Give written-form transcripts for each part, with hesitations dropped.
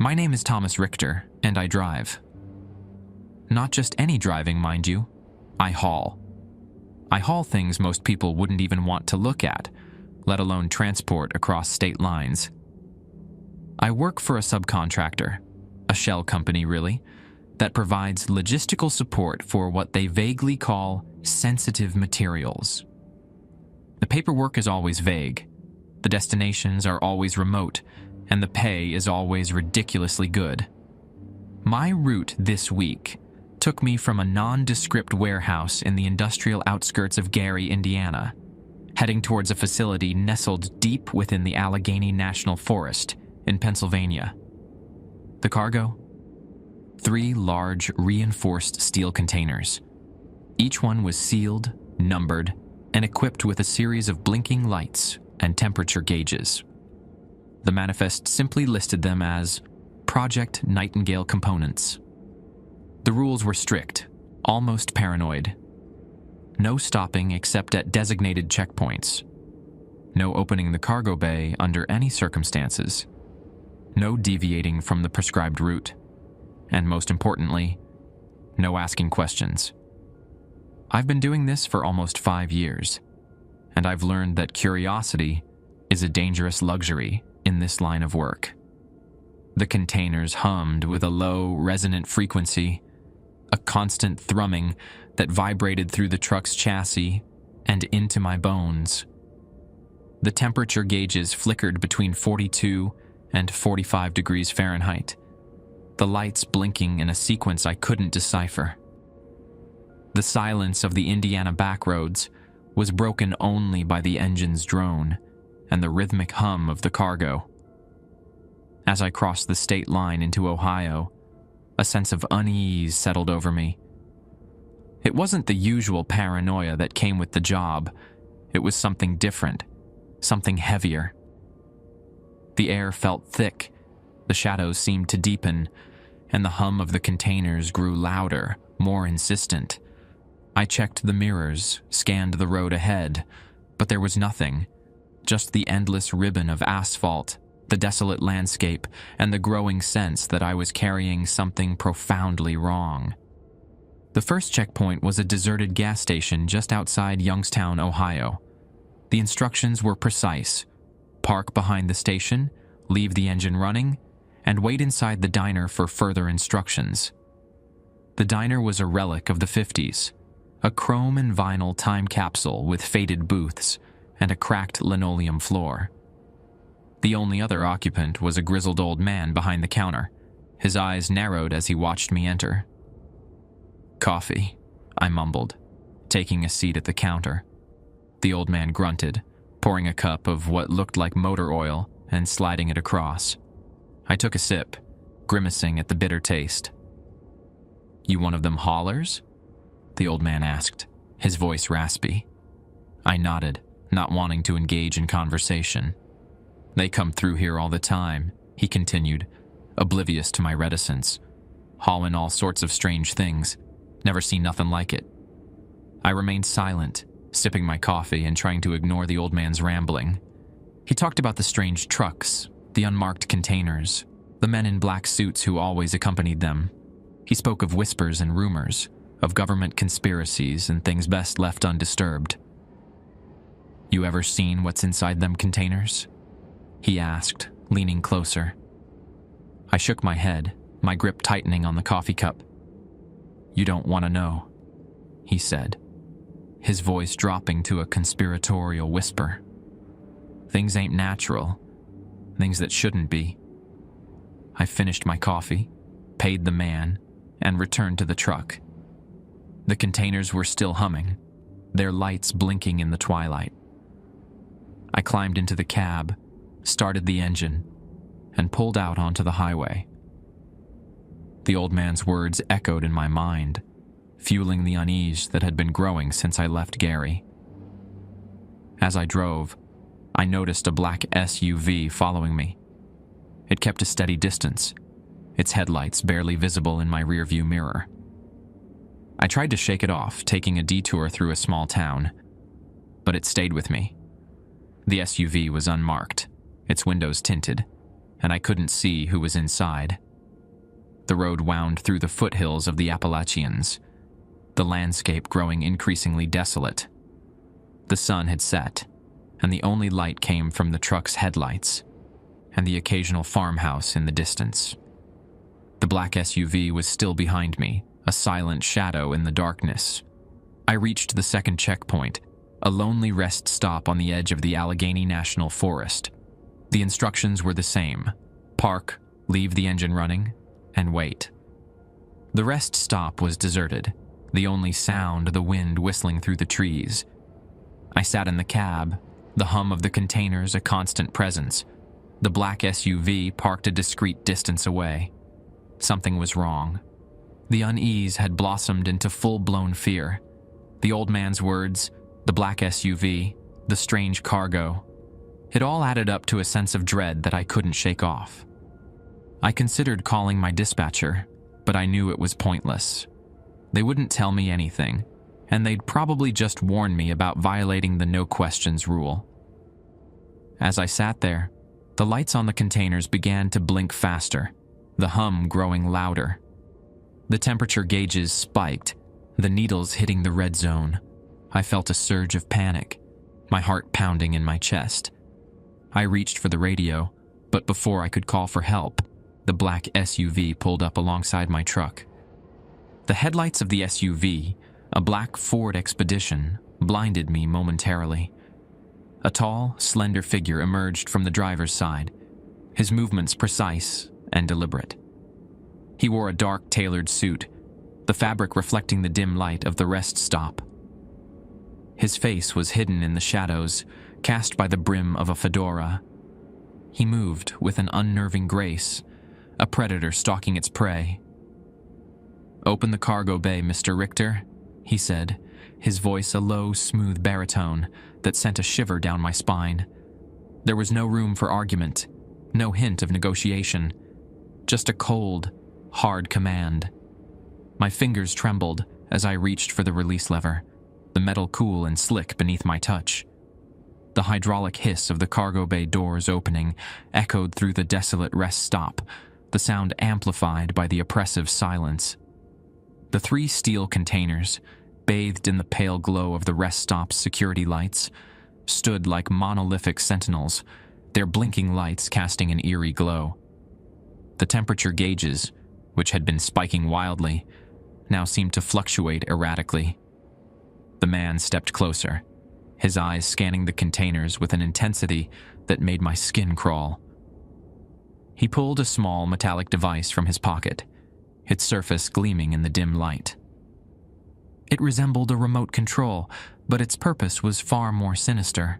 My name is Thomas Richter, and I drive. Not just any driving, mind you. I haul. I haul things most people wouldn't even want to look at, let alone transport across state lines. I work for a subcontractor, a shell company really, that provides logistical support for what they vaguely call sensitive materials. The paperwork is always vague, the destinations are always remote, and the pay is always ridiculously good. My route this week took me from a nondescript warehouse in the industrial outskirts of Gary, Indiana, heading towards a facility nestled deep within the Allegheny National Forest in Pennsylvania. The cargo? 3 large, reinforced steel containers. Each one was sealed, numbered, and equipped with a series of blinking lights and temperature gauges. The manifest simply listed them as Project Nightingale components. The rules were strict, almost paranoid. No stopping except at designated checkpoints. No opening the cargo bay under any circumstances. No deviating from the prescribed route. And most importantly, no asking questions. I've been doing this for almost 5 years, and I've learned that curiosity is a dangerous luxury in this line of work. The containers hummed with a low, resonant frequency, a constant thrumming that vibrated through the truck's chassis and into my bones. The temperature gauges flickered between 42 and 45 degrees Fahrenheit, the lights blinking in a sequence I couldn't decipher. The silence of the Indiana backroads was broken only by the engine's drone and the rhythmic hum of the cargo. As I crossed the state line into Ohio, a sense of unease settled over me. It wasn't the usual paranoia that came with the job. It was something different, something heavier. The air felt thick, the shadows seemed to deepen, and the hum of the containers grew louder, more insistent. I checked the mirrors, scanned the road ahead, but there was nothing, just the endless ribbon of asphalt, the desolate landscape, and the growing sense that I was carrying something profoundly wrong. The first checkpoint was a deserted gas station just outside Youngstown, Ohio. The instructions were precise. Park behind the station, leave the engine running, and wait inside the diner for further instructions. The diner was a relic of the 50s, a chrome and vinyl time capsule with faded booths and a cracked linoleum floor. The only other occupant was a grizzled old man behind the counter. His eyes narrowed as he watched me enter. "Coffee," I mumbled, taking a seat at the counter. The old man grunted, pouring a cup of what looked like motor oil and sliding it across. I took a sip, grimacing at the bitter taste. "You one of them haulers?" the old man asked, his voice raspy. I nodded, not wanting to engage in conversation. "They come through here all the time," he continued, oblivious to my reticence. "Hauling all sorts of strange things. Never seen nothing like it." I remained silent, sipping my coffee and trying to ignore the old man's rambling. He talked about the strange trucks, the unmarked containers, the men in black suits who always accompanied them. He spoke of whispers and rumors, of government conspiracies and things best left undisturbed. "You ever seen what's inside them containers?" he asked, leaning closer. I shook my head, my grip tightening on the coffee cup. "You don't want to know," he said, his voice dropping to a conspiratorial whisper. "Things ain't natural, things that shouldn't be." I finished my coffee, paid the man, and returned to the truck. The containers were still humming, their lights blinking in the twilight. I climbed into the cab, started the engine, and pulled out onto the highway. The old man's words echoed in my mind, fueling the unease that had been growing since I left Gary. As I drove, I noticed a black SUV following me. It kept a steady distance, its headlights barely visible in my rearview mirror. I tried to shake it off, taking a detour through a small town, but it stayed with me. The SUV was unmarked, its windows tinted, and I couldn't see who was inside. The road wound through the foothills of the Appalachians, the landscape growing increasingly desolate. The sun had set, and the only light came from the truck's headlights and the occasional farmhouse in the distance. The black SUV was still behind me, a silent shadow in the darkness. I reached the second checkpoint, a lonely rest stop on the edge of the Allegheny National Forest. The instructions were the same: park, leave the engine running, and wait. The rest stop was deserted, the only sound the wind whistling through the trees. I sat in the cab, the hum of the containers a constant presence. The black SUV parked a discreet distance away. Something was wrong. The unease had blossomed into full-blown fear. The old man's words, the black SUV, the strange cargo. It all added up to a sense of dread that I couldn't shake off. I considered calling my dispatcher, but I knew it was pointless. They wouldn't tell me anything, and they'd probably just warn me about violating the no questions rule. As I sat there, the lights on the containers began to blink faster, the hum growing louder. The temperature gauges spiked, the needles hitting the red zone. I felt a surge of panic, my heart pounding in my chest. I reached for the radio, but before I could call for help, the black SUV pulled up alongside my truck. The headlights of the SUV, a black Ford Expedition, blinded me momentarily. A tall, slender figure emerged from the driver's side, his movements precise and deliberate. He wore a dark, tailored suit, the fabric reflecting the dim light of the rest stop. His face was hidden in the shadows, cast by the brim of a fedora. He moved with an unnerving grace, a predator stalking its prey. "Open the cargo bay, Mr. Richter," he said, his voice a low, smooth baritone that sent a shiver down my spine. There was no room for argument, no hint of negotiation, just a cold, hard command. My fingers trembled as I reached for the release lever, the metal cool and slick beneath my touch. The hydraulic hiss of the cargo bay doors opening echoed through the desolate rest stop, the sound amplified by the oppressive silence. The 3 steel containers, bathed in the pale glow of the rest stop's security lights, stood like monolithic sentinels, their blinking lights casting an eerie glow. The temperature gauges, which had been spiking wildly, now seemed to fluctuate erratically. The man stepped closer, his eyes scanning the containers with an intensity that made my skin crawl. He pulled a small metallic device from his pocket, its surface gleaming in the dim light. It resembled a remote control, but its purpose was far more sinister.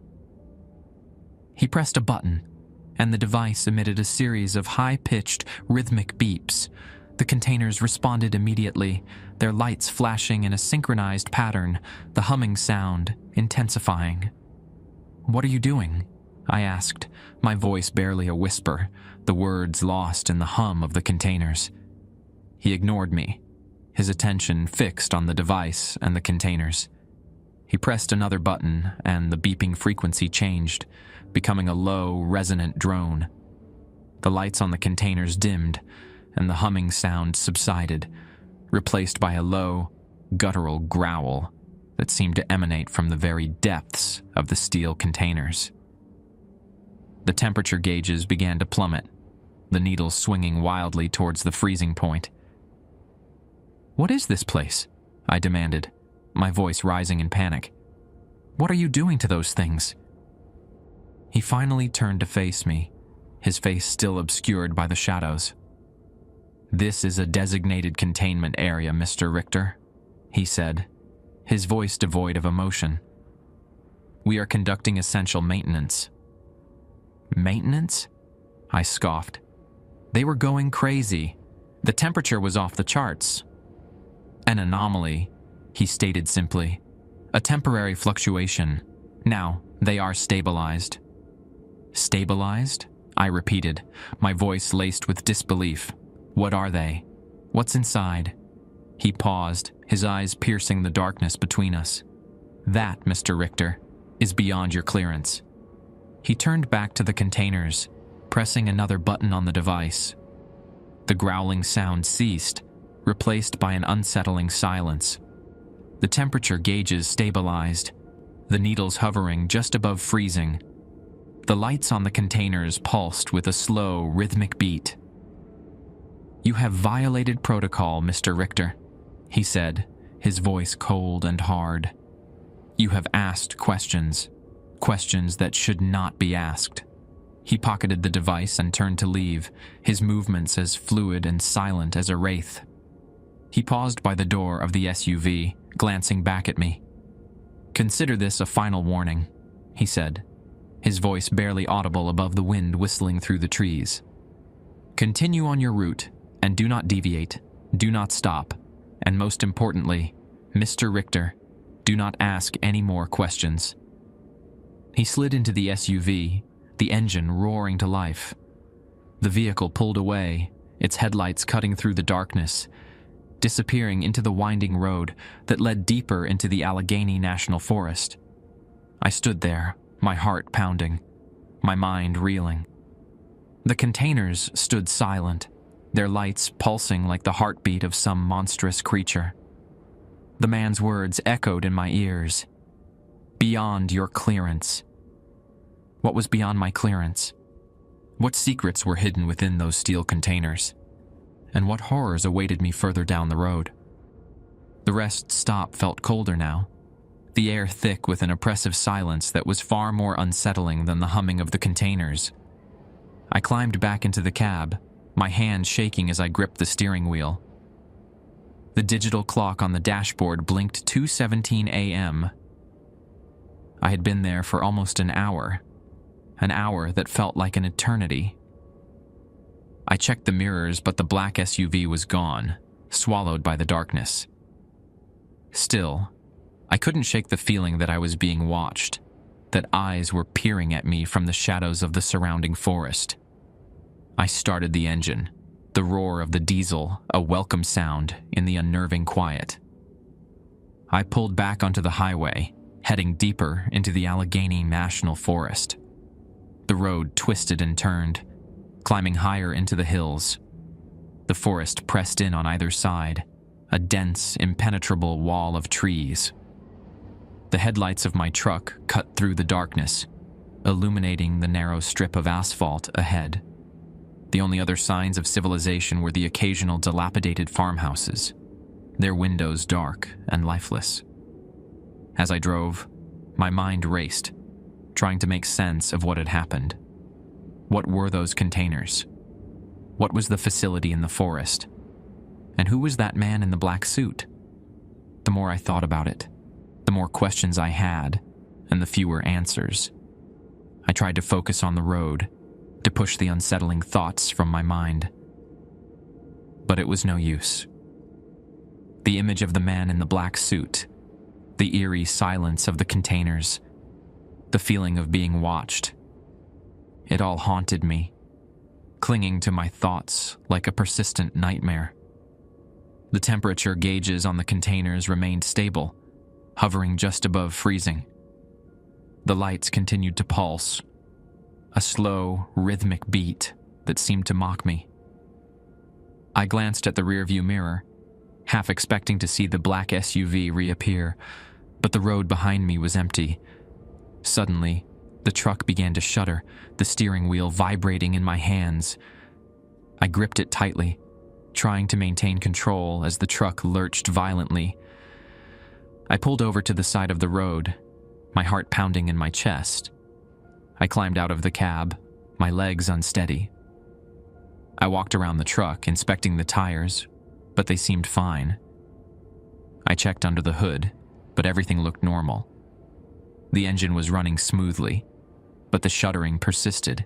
He pressed a button, and the device emitted a series of high-pitched, rhythmic beeps. The containers responded immediately, their lights flashing in a synchronized pattern, the humming sound intensifying. "What are you doing?" I asked, my voice barely a whisper, the words lost in the hum of the containers. He ignored me, his attention fixed on the device and the containers. He pressed another button, and the beeping frequency changed, becoming a low, resonant drone. The lights on the containers dimmed, and the humming sound subsided, replaced by a low, guttural growl that seemed to emanate from the very depths of the steel containers. The temperature gauges began to plummet, the needles swinging wildly towards the freezing point. "What is this place?" I demanded, my voice rising in panic. "What are you doing to those things?" He finally turned to face me, his face still obscured by the shadows. "This is a designated containment area, Mr. Richter," he said, his voice devoid of emotion. "We are conducting essential maintenance." "Maintenance?" I scoffed. They were going crazy. The temperature was off the charts. "An anomaly," he stated simply. "A temporary fluctuation. Now, they are stabilized." "Stabilized?" I repeated, my voice laced with disbelief. "What are they? What's inside?" He paused, his eyes piercing the darkness between us. "That, Mr. Richter, is beyond your clearance." He turned back to the containers, pressing another button on the device. The growling sound ceased, replaced by an unsettling silence. The temperature gauges stabilized, the needles hovering just above freezing. The lights on the containers pulsed with a slow, rhythmic beat. "You have violated protocol, Mr. Richter," he said, his voice cold and hard. "You have asked questions that should not be asked." He pocketed the device and turned to leave, his movements as fluid and silent as a wraith. He paused by the door of the SUV, glancing back at me. "Consider this a final warning," he said, his voice barely audible above the wind whistling through the trees. "Continue on your route, and do not deviate, do not stop, and most importantly, Mr. Richter, do not ask any more questions." He slid into the SUV, the engine roaring to life. The vehicle pulled away, its headlights cutting through the darkness, disappearing into the winding road that led deeper into the Allegheny National Forest. I stood there, my heart pounding, my mind reeling. The containers stood silent, their lights pulsing like the heartbeat of some monstrous creature. The man's words echoed in my ears. "Beyond your clearance." What was beyond my clearance? What secrets were hidden within those steel containers? And what horrors awaited me further down the road? The rest stop felt colder now, the air thick with an oppressive silence that was far more unsettling than the humming of the containers. I climbed back into the cab, my hand shaking as I gripped the steering wheel. The digital clock on the dashboard blinked 2:17 a.m. I had been there for almost an hour that felt like an eternity. I checked the mirrors, but the black SUV was gone, swallowed by the darkness. Still, I couldn't shake the feeling that I was being watched, that eyes were peering at me from the shadows of the surrounding forest. I started the engine, the roar of the diesel a welcome sound in the unnerving quiet. I pulled back onto the highway, heading deeper into the Allegheny National Forest. The road twisted and turned, climbing higher into the hills. The forest pressed in on either side, a dense, impenetrable wall of trees. The headlights of my truck cut through the darkness, illuminating the narrow strip of asphalt ahead. The only other signs of civilization were the occasional dilapidated farmhouses, their windows dark and lifeless. As I drove, my mind raced, trying to make sense of what had happened. What were those containers? What was the facility in the forest? And who was that man in the black suit? The more I thought about it, the more questions I had, and the fewer answers. I tried to focus on the road, to push the unsettling thoughts from my mind. But it was no use. The image of the man in the black suit, the eerie silence of the containers, the feeling of being watched. It all haunted me, clinging to my thoughts like a persistent nightmare. The temperature gauges on the containers remained stable, hovering just above freezing. The lights continued to pulse, a slow, rhythmic beat that seemed to mock me. I glanced at the rearview mirror, half expecting to see the black SUV reappear, but the road behind me was empty. Suddenly, the truck began to shudder, the steering wheel vibrating in my hands. I gripped it tightly, trying to maintain control as the truck lurched violently. I pulled over to the side of the road, my heart pounding in my chest. I climbed out of the cab, my legs unsteady. I walked around the truck, inspecting the tires, but they seemed fine. I checked under the hood, but everything looked normal. The engine was running smoothly, but the shuddering persisted.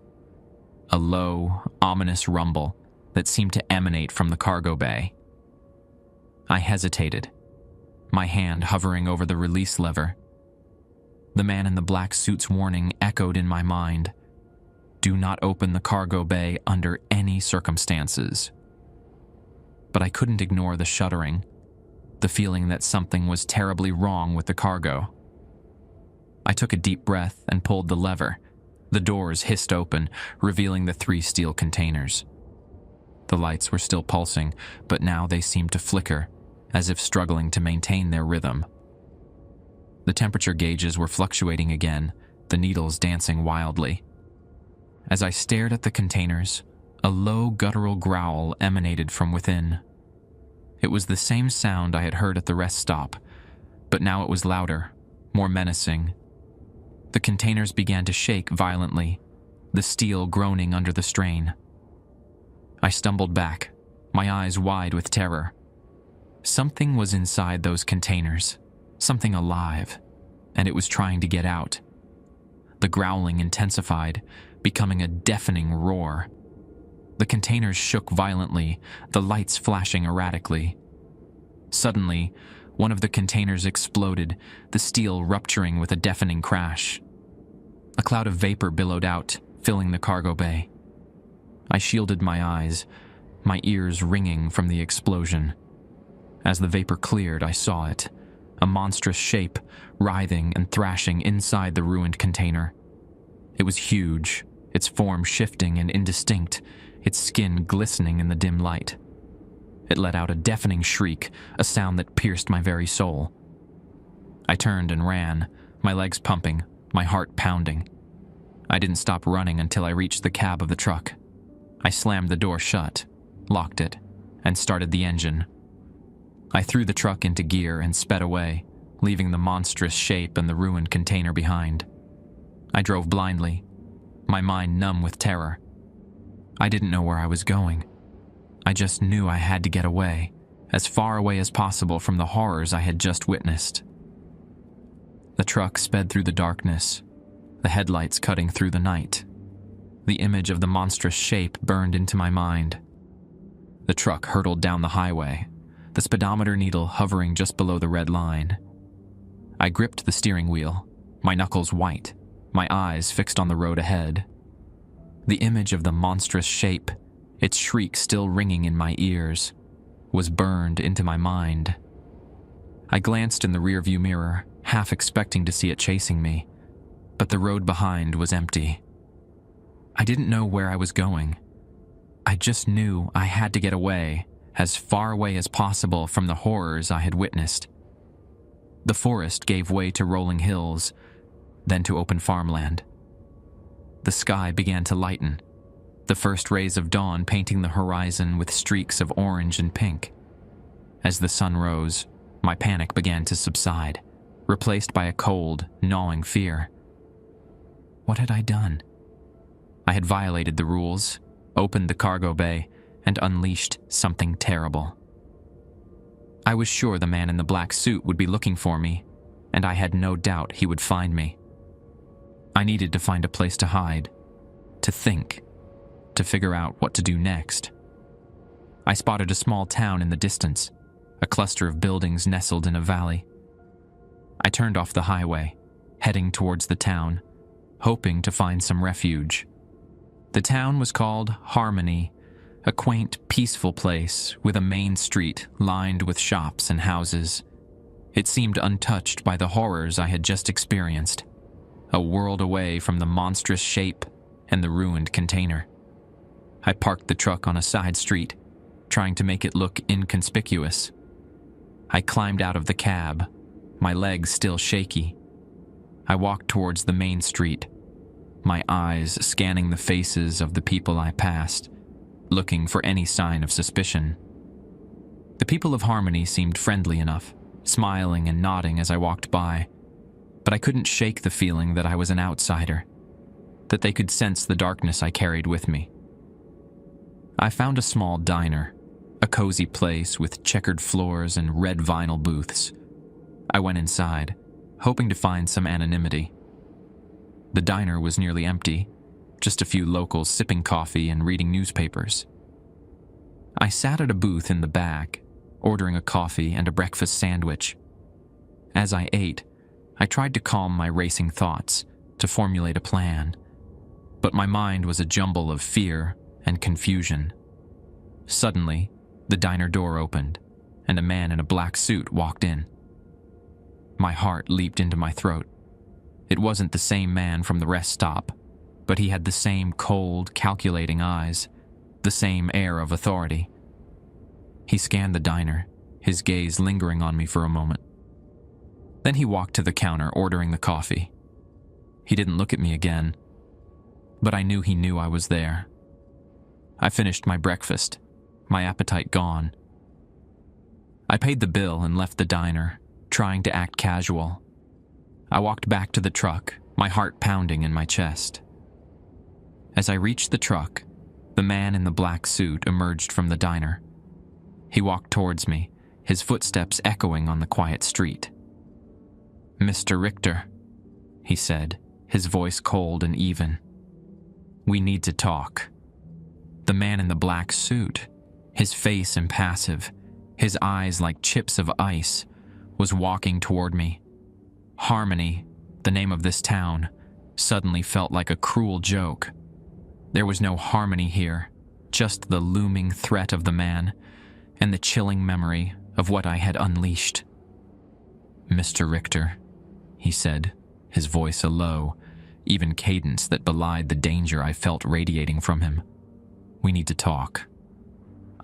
A low, ominous rumble that seemed to emanate from the cargo bay. I hesitated, my hand hovering over the release lever. The man in the black suit's warning echoed in my mind. Do not open the cargo bay under any circumstances. But I couldn't ignore the shuddering, the feeling that something was terribly wrong with the cargo. I took a deep breath and pulled the lever, The doors hissed open, revealing the 3 steel containers. The lights were still pulsing, but now they seemed to flicker, as if struggling to maintain their rhythm. The temperature gauges were fluctuating again, the needles dancing wildly. As I stared at the containers, a low guttural growl emanated from within. It was the same sound I had heard at the rest stop, but now it was louder, more menacing. The containers began to shake violently, the steel groaning under the strain. I stumbled back, my eyes wide with terror. Something was inside those containers, something alive, and it was trying to get out. The growling intensified, becoming a deafening roar. The containers shook violently, the lights flashing erratically. Suddenly, one of the containers exploded, the steel rupturing with a deafening crash. A cloud of vapor billowed out, filling the cargo bay. I shielded my eyes, my ears ringing from the explosion. As the vapor cleared, I saw it, a monstrous shape, writhing and thrashing inside the ruined container. It was huge, its form shifting and indistinct, its skin glistening in the dim light. It let out a deafening shriek, a sound that pierced my very soul. I turned and ran, my legs pumping, my heart pounding. I didn't stop running until I reached the cab of the truck. I slammed the door shut, locked it, and started the engine. I threw the truck into gear and sped away, leaving the monstrous shape and the ruined container behind. I drove blindly, my mind numb with terror. I didn't know where I was going. I just knew I had to get away, as far away as possible from the horrors I had just witnessed. The truck sped through the darkness, the headlights cutting through the night. The image of the monstrous shape burned into my mind. The truck hurtled down the highway, the speedometer needle hovering just below the red line. I gripped the steering wheel, my knuckles white, my eyes fixed on the road ahead. The image of the monstrous shape, its shriek still ringing in my ears, was burned into my mind. I glanced in the rearview mirror, half expecting to see it chasing me, but the road behind was empty. I didn't know where I was going. I just knew I had to get away, as far away as possible from the horrors I had witnessed. The forest gave way to rolling hills, then to open farmland. The sky began to lighten, the first rays of dawn painting the horizon with streaks of orange and pink. As the sun rose, my panic began to subside, replaced by a cold, gnawing fear. What had I done? I had violated the rules, opened the cargo bay, and unleashed something terrible. I was sure the man in the black suit would be looking for me, and I had no doubt he would find me. I needed to find a place to hide, to think, to figure out what to do next. I spotted a small town in the distance, a cluster of buildings nestled in a valley. I turned off the highway, heading towards the town, hoping to find some refuge. The town was called Harmony, a quaint, peaceful place with a main street lined with shops and houses. It seemed untouched by the horrors I had just experienced, a world away from the monstrous shape and the ruined container. I parked the truck on a side street, trying to make it look inconspicuous. I climbed out of the cab, my legs still shaky. I walked towards the main street, my eyes scanning the faces of the people I passed, looking for any sign of suspicion. The people of Harmony seemed friendly enough, smiling and nodding as I walked by, but I couldn't shake the feeling that I was an outsider, that they could sense the darkness I carried with me. I found a small diner, a cozy place with checkered floors and red vinyl booths. I went inside, hoping to find some anonymity. The diner was nearly empty, just a few locals sipping coffee and reading newspapers. I sat at a booth in the back, ordering a coffee and a breakfast sandwich. As I ate, I tried to calm my racing thoughts, to formulate a plan, but my mind was a jumble of fear and confusion. Suddenly, the diner door opened, and a man in a black suit walked in. My heart leaped into my throat. It wasn't the same man from the rest stop. but he had the same cold, calculating eyes, the same air of authority. He scanned the diner, his gaze lingering on me for a moment. Then he walked to the counter, ordering the coffee. He didn't look at me again, but I knew he knew I was there. I finished my breakfast, my appetite gone. I paid the bill and left the diner, trying to act casual. I walked back to the truck, my heart pounding in my chest. As I reached the truck, the man in the black suit emerged from the diner. He walked towards me, his footsteps echoing on the quiet street. "Mr. Richter," he said, his voice cold and even. "We need to talk." The man in the black suit, his face impassive, his eyes like chips of ice, was walking toward me. Harmony, the name of this town, suddenly felt like a cruel joke. There was no harmony here, just the looming threat of the man and the chilling memory of what I had unleashed. "Mr. Richter," he said, his voice a low, even cadence that belied the danger I felt radiating from him. "We need to talk."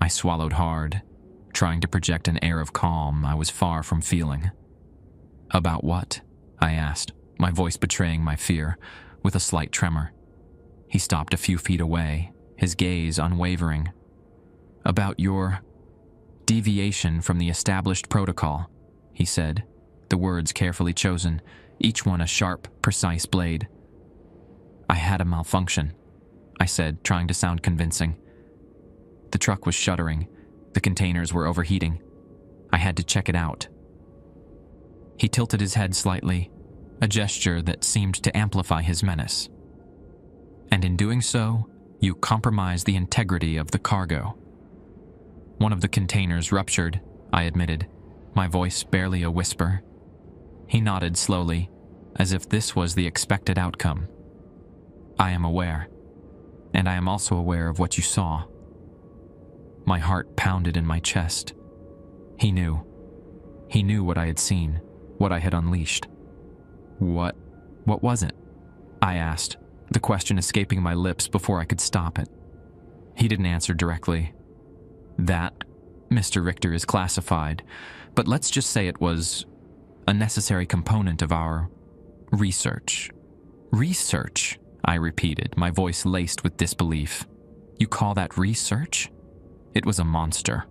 I swallowed hard, trying to project an air of calm I was far from feeling. "About what?" I asked, my voice betraying my fear, with a slight tremor. He stopped a few feet away, his gaze unwavering. "About your deviation from the established protocol," he said, the words carefully chosen, each one a sharp, precise blade. "I had a malfunction," I said, trying to sound convincing. "The truck was shuddering. The containers were overheating. I had to check it out." He tilted his head slightly, a gesture that seemed to amplify his menace. "And in doing so, you compromised the integrity of the cargo." "One of the containers ruptured," I admitted, my voice barely a whisper. He nodded slowly, as if this was the expected outcome. "I am aware, and I am also aware of what you saw." My heart pounded in my chest. He knew. He knew what I had seen, what I had unleashed. What was it?" I asked, the question escaping my lips before I could stop it. He didn't answer directly. "That, Mr. Richter, is classified, but let's just say it was a necessary component of our research." "Research?" I repeated, my voice laced with disbelief. "You call that research?" It was a monster.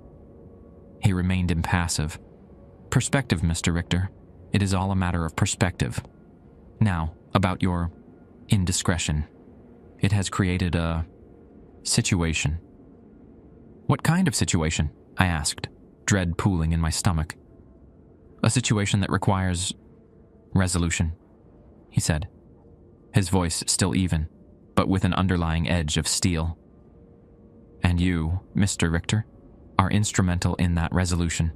He remained impassive. "Perspective, Mr. Richter. It is all a matter of perspective. Now, about your indiscretion. It has created a situation." "What kind of situation?" I asked, dread pooling in my stomach. "A situation that requires resolution," he said, his voice still even, but with an underlying edge of steel. "And you, Mr. Richter, are instrumental in that resolution."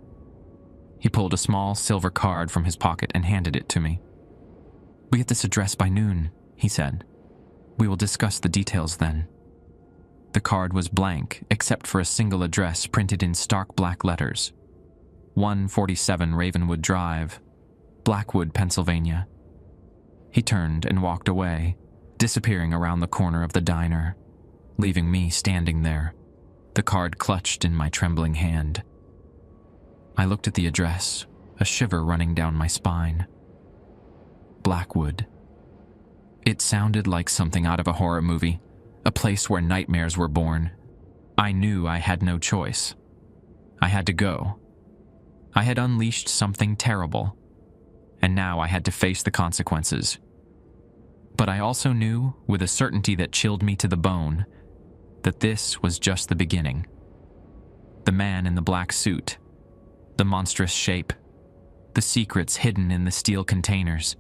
He pulled a small silver card from his pocket and handed it to me. "Be at this address by noon," he said. "We will discuss the details then." The card was blank, except for a single address printed in stark black letters. 147 Ravenwood Drive, Blackwood, Pennsylvania. He turned and walked away, disappearing around the corner of the diner, leaving me standing there, the card clutched in my trembling hand. I looked at the address, a shiver running down my spine. Blackwood. It sounded like something out of a horror movie, a place where nightmares were born. I knew I had no choice. I had to go. I had unleashed something terrible, and now I had to face the consequences. But I also knew, with a certainty that chilled me to the bone, that this was just the beginning. The man in the black suit, the monstrous shape, the secrets hidden in the steel containers,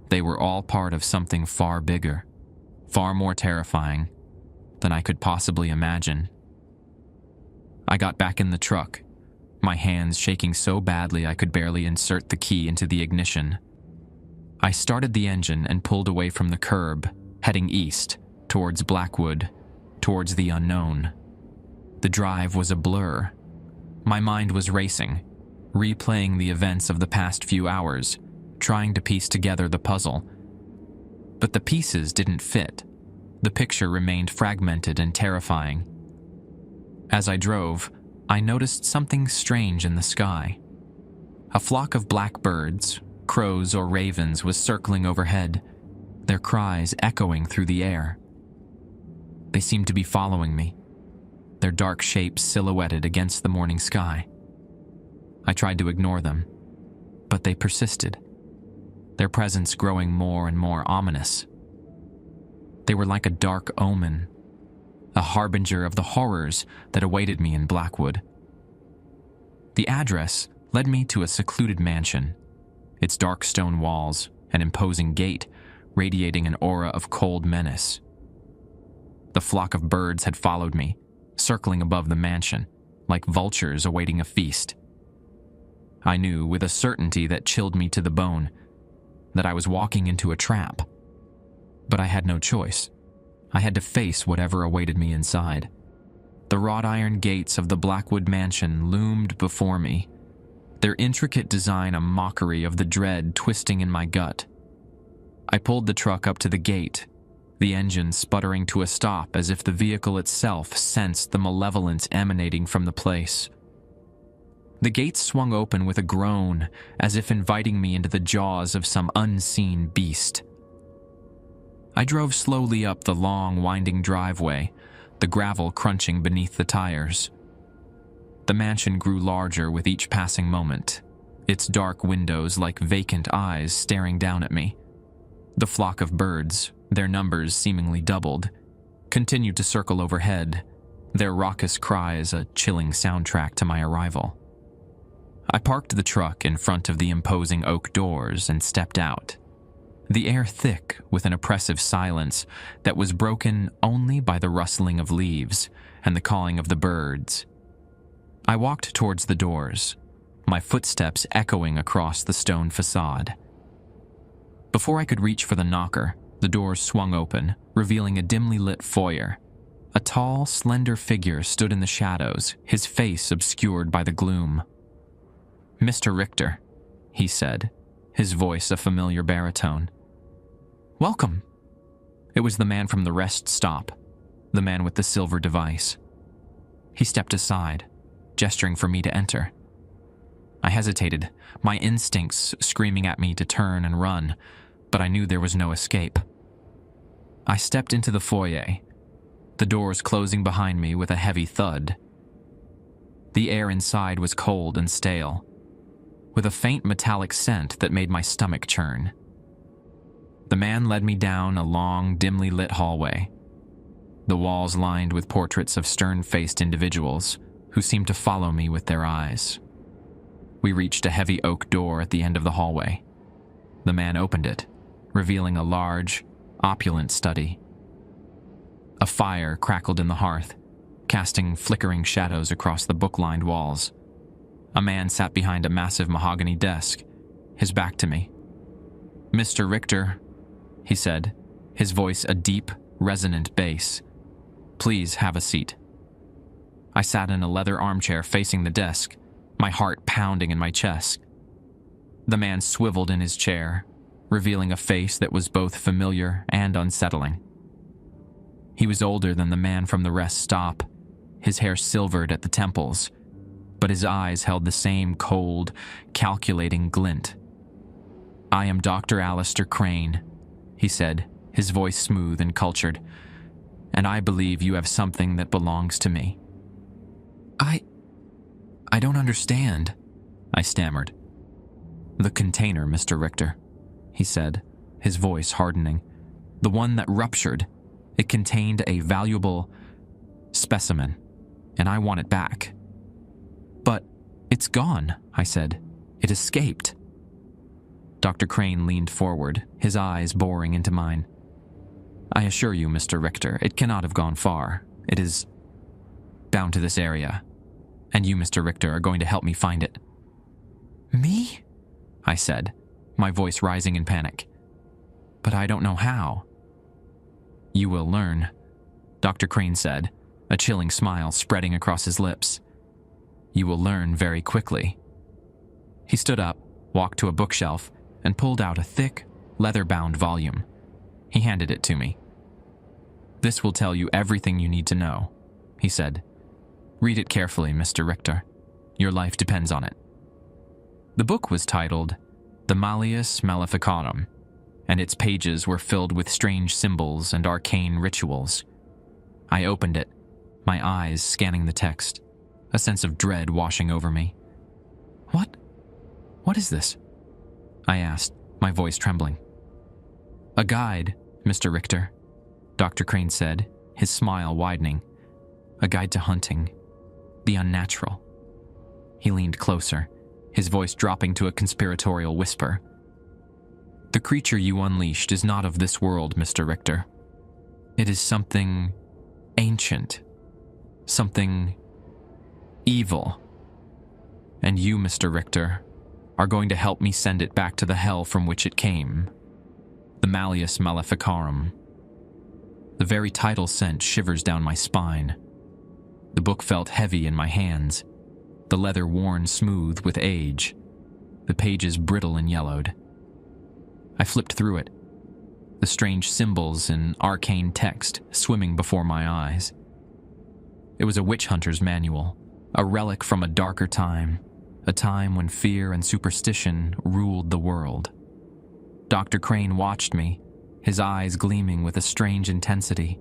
they were all part of something far bigger, far more terrifying than I could possibly imagine. I got back in the truck, my hands shaking so badly I could barely insert the key into the ignition. I started the engine and pulled away from the curb, heading east, towards Blackwood, towards the unknown. The drive was a blur. My mind was racing, replaying the events of the past few hours, trying to piece together the puzzle. But the pieces didn't fit. The picture remained fragmented and terrifying. As I drove, I noticed something strange in the sky. A flock of black birds, crows or ravens, was circling overhead, their cries echoing through the air. They seemed to be following me, their dark shapes silhouetted against the morning sky. I tried to ignore them, but they persisted, their presence growing more and more ominous. They were like a dark omen, a harbinger of the horrors that awaited me in Blackwood. The address led me to a secluded mansion, its dark stone walls and imposing gate radiating an aura of cold menace. The flock of birds had followed me, circling above the mansion, like vultures awaiting a feast. I knew, with a certainty that chilled me to the bone, that I was walking into a trap. But I had no choice. I had to face whatever awaited me inside. The wrought iron gates of the Blackwood mansion loomed before me, their intricate design a mockery of the dread twisting in my gut. I pulled the truck up to the gate, the engine sputtering to a stop as if the vehicle itself sensed the malevolence emanating from the place. The gates swung open with a groan, as if inviting me into the jaws of some unseen beast. I drove slowly up the long, winding driveway, the gravel crunching beneath the tires. The mansion grew larger with each passing moment, its dark windows like vacant eyes staring down at me. The flock of birds, their numbers seemingly doubled, continued to circle overhead, their raucous cries a chilling soundtrack to my arrival. I parked the truck in front of the imposing oak doors and stepped out, the air thick with an oppressive silence that was broken only by the rustling of leaves and the calling of the birds. I walked towards the doors, my footsteps echoing across the stone facade. Before I could reach for the knocker, the doors swung open, revealing a dimly lit foyer. A tall, slender figure stood in the shadows, his face obscured by the gloom. "Mr. Richter," he said, his voice a familiar baritone. "Welcome." It was the man from the rest stop, the man with the silver device. He stepped aside, gesturing for me to enter. I hesitated, my instincts screaming at me to turn and run, but I knew there was no escape. I stepped into the foyer, the doors closing behind me with a heavy thud. The air inside was cold and stale, with a faint metallic scent that made my stomach churn. The man led me down a long, dimly lit hallway, the walls lined with portraits of stern-faced individuals who seemed to follow me with their eyes. We reached a heavy oak door at the end of the hallway. The man opened it, revealing a large, opulent study. A fire crackled in the hearth, casting flickering shadows across the book-lined walls. A man sat behind a massive mahogany desk, his back to me. "Mr. Richter," he said, his voice a deep, resonant bass. "Please have a seat." I sat in a leather armchair facing the desk, my heart pounding in my chest. The man swiveled in his chair, revealing a face that was both familiar and unsettling. He was older than the man from the rest stop, his hair silvered at the temples, but his eyes held the same cold, calculating glint. "I am Dr. Alistair Crane," he said, his voice smooth and cultured, "and I believe you have something that belongs to me." I don't understand," I stammered. "The container, Mr. Richter," he said, his voice hardening. "The one that ruptured. It contained a valuable specimen, and I want it back." "But it's gone," I said. "It escaped." Dr. Crane leaned forward, his eyes boring into mine. "I assure you, Mr. Richter, it cannot have gone far. It is bound to this area. And you, Mr. Richter, are going to help me find it." "Me?" I said, my voice rising in panic. "But I don't know how." "You will learn," Dr. Crane said, a chilling smile spreading across his lips. "You will learn very quickly." He stood up, walked to a bookshelf, and pulled out a thick, leather-bound volume. He handed it to me. This will tell you everything you need to know, he said. Read it carefully, Mr. Richter. Your life depends on it. The book was titled The Malleus Maleficarum, and its pages were filled with strange symbols and arcane rituals. I opened it, my eyes scanning the text, a sense of dread washing over me. What is this? I asked, my voice trembling. A guide, Mr. Richter, Dr. Crane said, his smile widening. A guide to hunting, the unnatural. He leaned closer, his voice dropping to a conspiratorial whisper. The creature you unleashed is not of this world, Mr. Richter. It is something ancient, something evil. And you, Mr. Richter, are going to help me send it back to the hell from which it came. The Malleus Maleficarum. The very title sent shivers down my spine. The book felt heavy in my hands, the leather worn smooth with age, the pages brittle and yellowed. I flipped through it, the strange symbols and arcane text swimming before my eyes. It was a witch hunter's manual, a relic from a darker time, a time when fear and superstition ruled the world. Dr. Crane watched me, his eyes gleaming with a strange intensity.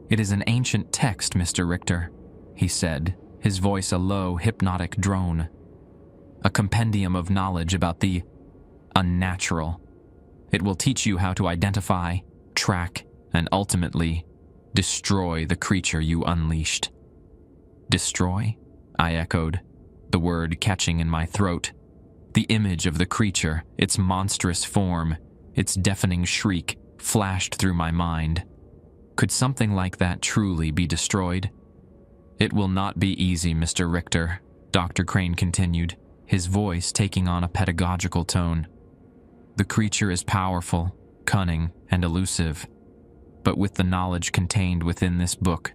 It is an ancient text, Mr. Richter, he said, his voice a low, hypnotic drone. A compendium of knowledge about the unnatural. It will teach you how to identify, track, and ultimately destroy the creature you unleashed. Destroy? I echoed, the word catching in my throat. The image of the creature, its monstrous form, its deafening shriek, flashed through my mind. Could something like that truly be destroyed? It will not be easy, Mr. Richter, Dr. Crane continued, his voice taking on a pedagogical tone. The creature is powerful, cunning, and elusive, but with the knowledge contained within this book,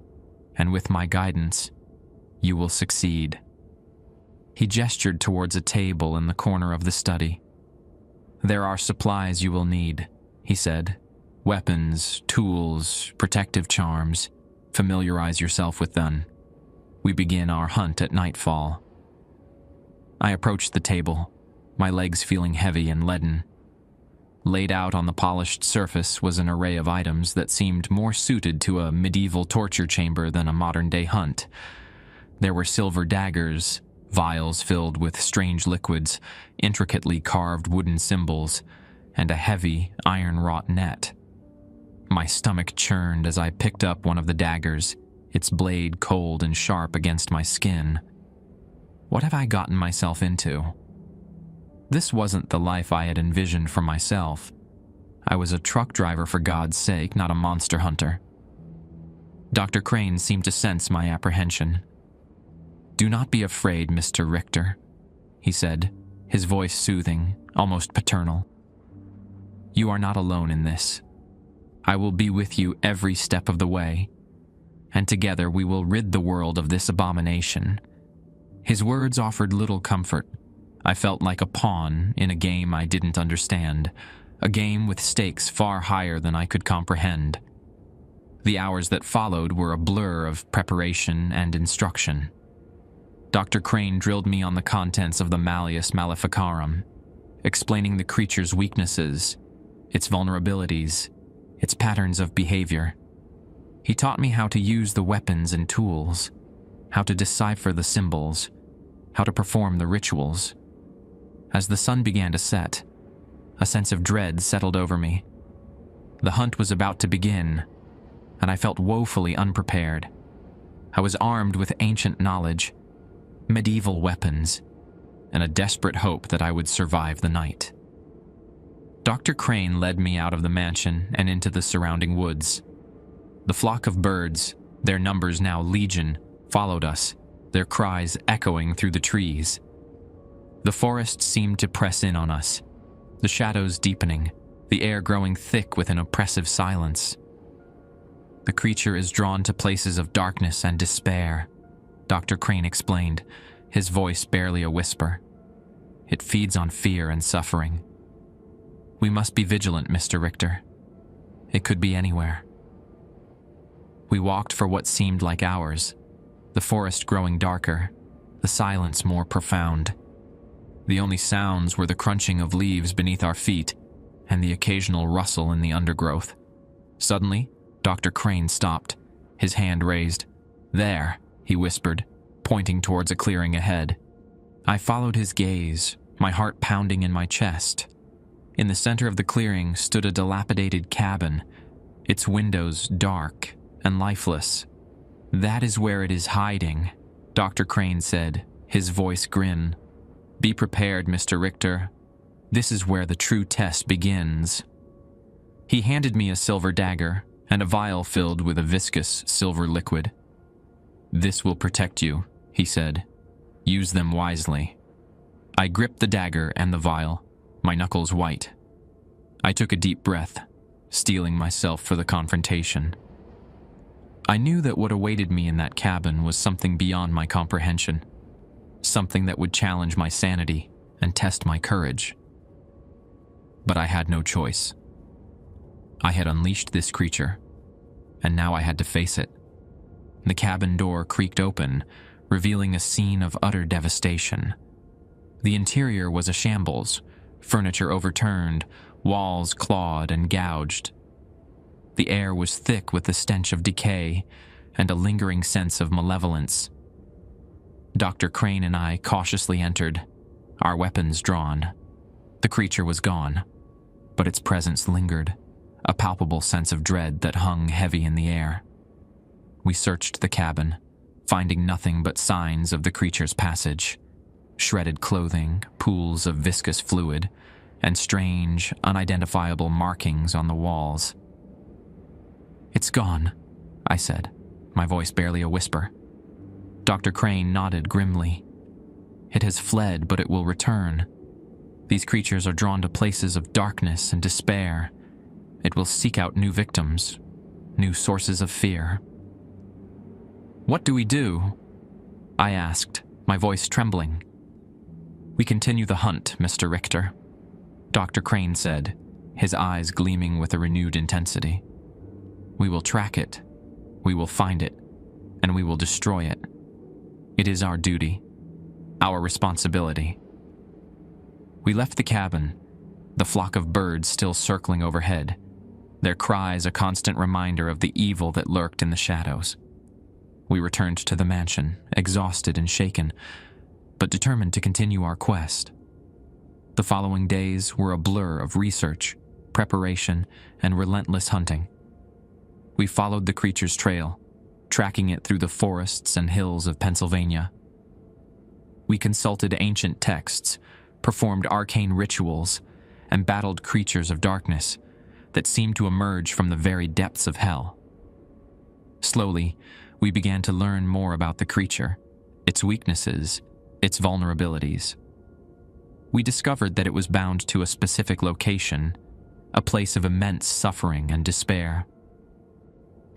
and with my guidance, you will succeed. He gestured towards a table in the corner of the study. There are supplies you will need, he said. Weapons, tools, protective charms. Familiarize yourself with them. We begin our hunt at nightfall. I approached the table, my legs feeling heavy and leaden. Laid out on the polished surface was an array of items that seemed more suited to a medieval torture chamber than a modern-day hunt. There were silver daggers, vials filled with strange liquids, intricately carved wooden symbols, and a heavy, iron-wrought net. My stomach churned as I picked up one of the daggers, its blade cold and sharp against my skin. What have I gotten myself into? This wasn't the life I had envisioned for myself. I was a truck driver for God's sake, not a monster hunter. Dr. Crane seemed to sense my apprehension. Do not be afraid, Mr. Richter, he said, his voice soothing, almost paternal. You are not alone in this. I will be with you every step of the way, and together we will rid the world of this abomination. His words offered little comfort. I felt like a pawn in a game I didn't understand, a game with stakes far higher than I could comprehend. The hours that followed were a blur of preparation and instruction. Dr. Crane drilled me on the contents of the Malleus Maleficarum, explaining the creature's weaknesses, its vulnerabilities, its patterns of behavior. He taught me how to use the weapons and tools, how to decipher the symbols, how to perform the rituals. As the sun began to set, a sense of dread settled over me. The hunt was about to begin, and I felt woefully unprepared. I was armed with ancient knowledge, medieval weapons, and a desperate hope that I would survive the night. Dr. Crane led me out of the mansion and into the surrounding woods. The flock of birds, their numbers now legion, followed us, their cries echoing through the trees. The forest seemed to press in on us, the shadows deepening, the air growing thick with an oppressive silence. The creature is drawn to places of darkness and despair, Dr. Crane explained, his voice barely a whisper. It feeds on fear and suffering. We must be vigilant, Mr. Richter. It could be anywhere. We walked for what seemed like hours, the forest growing darker, the silence more profound. The only sounds were the crunching of leaves beneath our feet and the occasional rustle in the undergrowth. Suddenly, Dr. Crane stopped, his hand raised. "There," he whispered, pointing towards a clearing ahead. I followed his gaze, my heart pounding in my chest. In the center of the clearing stood a dilapidated cabin, its windows dark and lifeless. "That is where it is hiding," Dr. Crane said, his voice grim. "Be prepared, Mr. Richter. This is where the true test begins." He handed me a silver dagger and a vial filled with a viscous silver liquid. "This will protect you," he said. "Use them wisely." I gripped the dagger and the vial, my knuckles white. I took a deep breath, steeling myself for the confrontation. I knew that what awaited me in that cabin was something beyond my comprehension, something that would challenge my sanity and test my courage. But I had no choice. I had unleashed this creature, and now I had to face it. The cabin door creaked open, revealing a scene of utter devastation. The interior was a shambles, furniture overturned, walls clawed and gouged. The air was thick with the stench of decay and a lingering sense of malevolence. Dr. Crane and I cautiously entered, our weapons drawn. The creature was gone, but its presence lingered, a palpable sense of dread that hung heavy in the air. We searched the cabin, finding nothing but signs of the creature's passage. Shredded clothing, pools of viscous fluid, and strange, unidentifiable markings on the walls. "It's gone," I said, my voice barely a whisper. Dr. Crane nodded grimly. "It has fled, but it will return. These creatures are drawn to places of darkness and despair. It will seek out new victims, new sources of fear." "What do we do?" I asked, my voice trembling. "We continue the hunt, Mr. Richter," Dr. Crane said, his eyes gleaming with a renewed intensity. "We will track it, we will find it, and we will destroy it. It is our duty, our responsibility." We left the cabin, the flock of birds still circling overhead, their cries a constant reminder of the evil that lurked in the shadows. We returned to the mansion, exhausted and shaken, but determined to continue our quest. The following days were a blur of research, preparation, and relentless hunting. We followed the creature's trail, tracking it through the forests and hills of Pennsylvania. We consulted ancient texts, performed arcane rituals, and battled creatures of darkness that seemed to emerge from the very depths of hell. Slowly, we began to learn more about the creature, its weaknesses, its vulnerabilities. We discovered that it was bound to a specific location, a place of immense suffering and despair.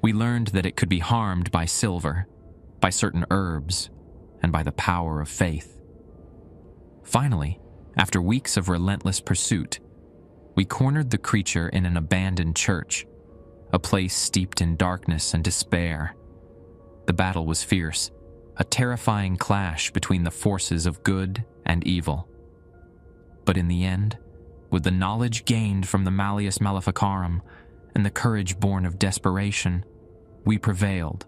We learned that it could be harmed by silver, by certain herbs, and by the power of faith. Finally, after weeks of relentless pursuit, we cornered the creature in an abandoned church, a place steeped in darkness and despair. The battle was fierce, a terrifying clash between the forces of good and evil. But in the end, with the knowledge gained from the Malleus Maleficarum and the courage born of desperation, we prevailed.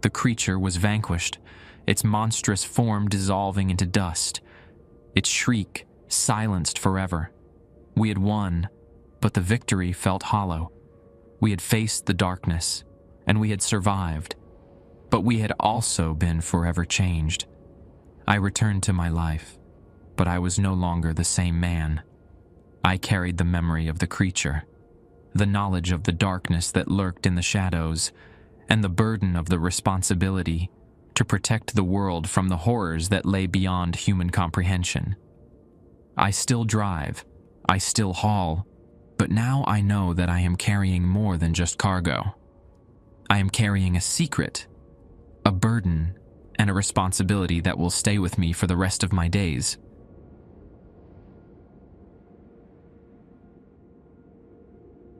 The creature was vanquished, its monstrous form dissolving into dust, its shriek silenced forever. We had won, but the victory felt hollow. We had faced the darkness, and we had survived, but we had also been forever changed. I returned to my life, but I was no longer the same man. I carried the memory of the creature, the knowledge of the darkness that lurked in the shadows, and the burden of the responsibility to protect the world from the horrors that lay beyond human comprehension. I still drive, I still haul, but now I know that I am carrying more than just cargo. I am carrying a secret, a burden, and a responsibility that will stay with me for the rest of my days.